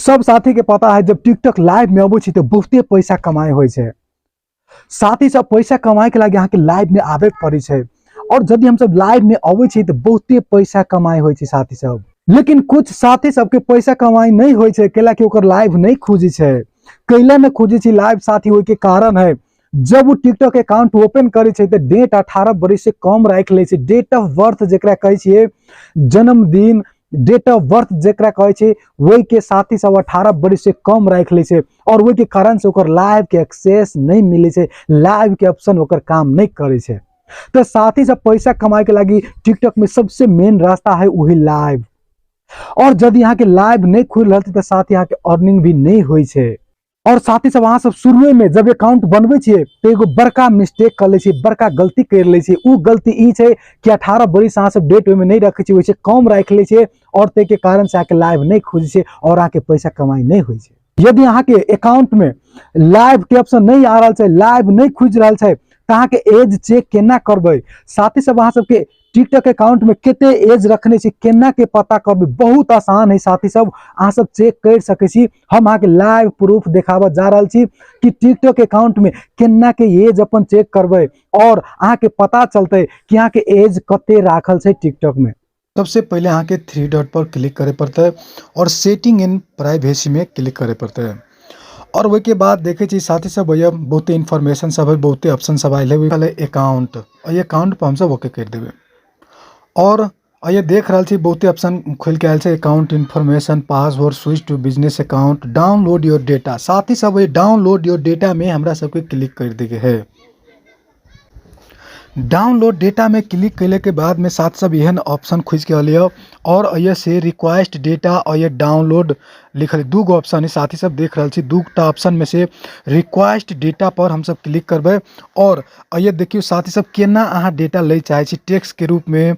सब साथी के पता है जब टिकटॉक लाइव में अबै छी तो बहुते पैसा कमाए होय छै। साथी सब पैसा कमाए के लागी यहाँ के लाइव में आवे पड़े छै और जब हम सब लाइव में अबै छी तो बहुते पैसा कमाए होय छै साथी सब। लेकिन कुछ साथी सबके पैसा कमाई नहीं होय छै कैला कि ओकर लाइव नहीं खोजे छै। कैला में खोजे छी लाइव साथी होय के कारण है जब वो टिकटॉक अकाउंट ओपन करे छै तो डेट 18 वर्ष से कम राख ले छै। डेट ऑफ बर्थ जेकरा कहै छियै जन्मदिन, डेट ऑफ बर्थ जेकरा कहै छै वही के साथी सब 18 वर्ष से कम राख ले छै और वही के कारण से ओकर लाइव के एक्सेस नहीं मिले छै, लाइव के ऑप्शन ओकर काम नहीं करे छै। तो साथी सब पैसा कमाए के लागी टिकटॉक में सबसे मेन रास्ता है वही लाइव। और जब यहाँ के लाइव नहीं खुल रहा तो साथ यहाँ के अर्निंग भी नहीं हुई है। और साथी सब अहाँ सब शुरू में जब अकाउंट बनबे छिए तो एगो बड़का मिस्टेक कर ले छिए, बड़का गलती कर ले छिए। उ गलती ई छै कि 18 वर्ष अहाँ सब डेट में नहीं रखे छिए, वैसे कम रख ले छिए और ते के कारण से आके लाइव नहीं खुजे छै और आके पैसा कमाई नहीं हुई छै। यदि अहाँ के अकाउंट में लाइव के ऑप्शन नहीं आ रहा है, लाइव नहीं खुज रहा है तो अहाँ के एज चेक केना करबे। साथी सब अहाँ सबके टिकटॉक अकाउंट में केते एज रखने छी केना के पता करबे, बहुत आसान है साथी सब, अहाँ सब चेक कर सके छी। हम अहाँ के लाइव प्रूफ देखाबा जा रहल छी कि टिकटॉक अकाउंट में केना के एज अपन चेक करबे और अहाँ के पता चलते कि अहाँ के एज कते राखल छै टिकटॉक में। सबसे पहले अहाँ के 3 डॉट पर क्लिक करे पड़ते और सेटिंग इन प्राइवेसी में क्लिक करे पड़ते और वही के बाद देखे छी साथी सब भैया बहुते इन्फॉर्मेशन सब है, बहुते ऑप्शन सब आए है। अकाउंट और अकाउंट पर हम सब ओके कर देवे और ये देख रहा छी बहुते ऑप्शन खुल के आयल छै। Account information, password, switch to business account, download your data. साथी सब ये डाउनलोड योर डेटा में हमरा सबके क्लिक कर देके है। डाउनलोड डेटा में क्लिक कैले के बाद में साथ सब यह ऑप्शन खुज के अलियो और ये से रिक्वेस्ट डेटा और ये डाउनलोड लिखल 2 गो ऑप्शन है। साथी सब देख रहा छी 2टा ऑप्शन में से रिक्वेस्ट डेटा पर हम सब क्लिक करबे और ये देखियो साथी सब केना अहाँ डेटा ले चाहे छी टेक्स्ट के रूप में,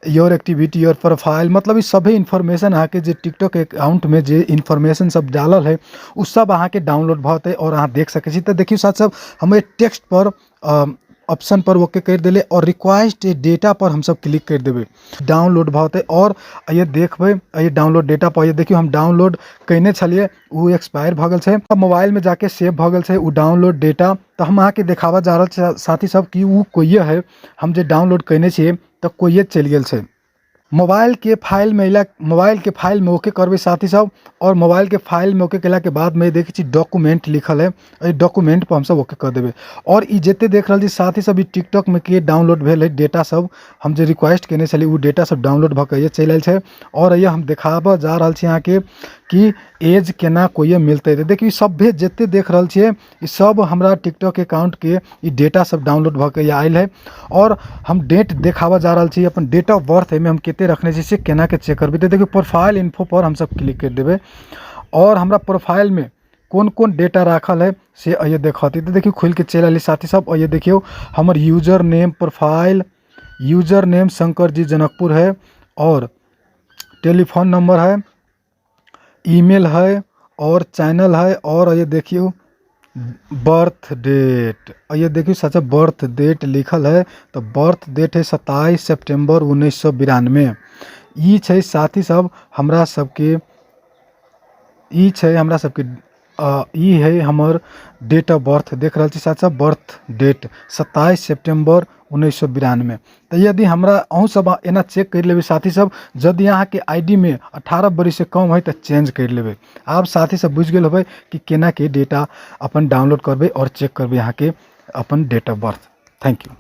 योर एक्टिविटी, योर प्रोफाइल, मतलब इस सभी इन्फॉर्मेशन अहाँ के जे टिकटॉक अकाउंट में जे इन्फॉर्मेशन सब डालल है उ सब अहाँ के डाउनलोड भते और अहाँ देख सके छी। तो देखियो साथ सब हमें टेक्स्ट पर ऑप्शन पर ओके कर देले और रिक्वेस्ट डेटा पर हम सब क्लिक कर देवे, डाउनलोड भते और ये देखबे ये डाउनलोड डेटा पर ये देखियो हम डाउनलोड कैने छलिए वो एक्सपायर भ गेल छै। मोबाइल में जाके सेव भ गेल छै वो डाउनलोड डेटा। तो हम अहाँ के देखावा जा रहल साथी सब कि वो कोई है हम जे डाउनलोड कैने छिए तो कोई चल गेल छै। मोबाइल के फाइल में ओके करबे साथी सब और मोबाइल के फाइल में ओके केला के बाद में देखे छी डॉक्यूमेंट लिखल है, ये डॉक्यूमेंट पर हम सब ओके कर देवे और ई जेते देख रहा छी साथी सब टिकटॉक में के डाउनलोड भेल है डेटा सब हम जे रिक्वेस्ट केने छली वो डेटा सब डाउनलोड भ के चल आयल छै। और ये हम देखाबा जा रहल छी यहाँ के कि एज केना कोई मिलते। देखिए सभे जेते देख रहा छे ई सब हमरा टिकटॉक अकाउंट के ई डेटा सब डाउनलोड भ के आयल है और हम डेट देखावा जा रहल छी अपन डेट ऑफ बर्थ में हम केते रखने छी से केना के चेक करबे। तो देखिए प्रोफाइल इन्फो पर हम सब क्लिक कर देवे और हमरा प्रोफाइल में कौन कौन डेटा राखल है से ये देखती। तो देखिए खुल के चल आली साथी सब और ये देखियो हमर user name profile, user name Shankar ji Janakpur है और टेलीफोन नंबर है, ईमेल है और चैनल है और ये देखियो बर्थ डेट, ये देखियो सच बर्थ डेट लिखल है तो बर्थ डेट है 27 सितंबर 1992। ई छै साथी सब हमरा सबके ई छै हमरा सबके ई है हमर डेट ऑफ बर्थ देख रहा छी साथ सब बर्थ डेट 27 सितंबर 1992। तो यदि हमरा अहूँ सब एना चेक कर लेबे साथी सब जदि यहाँ के आईडी में 18 वर्ष से कम है तो चेंज कर लेबे। आप साथी सब बुझ गेल होबे कि केना के डेटा अपन डाउनलोड करबे और चेक करबे यहाँ के अपन date of birth. Thank you.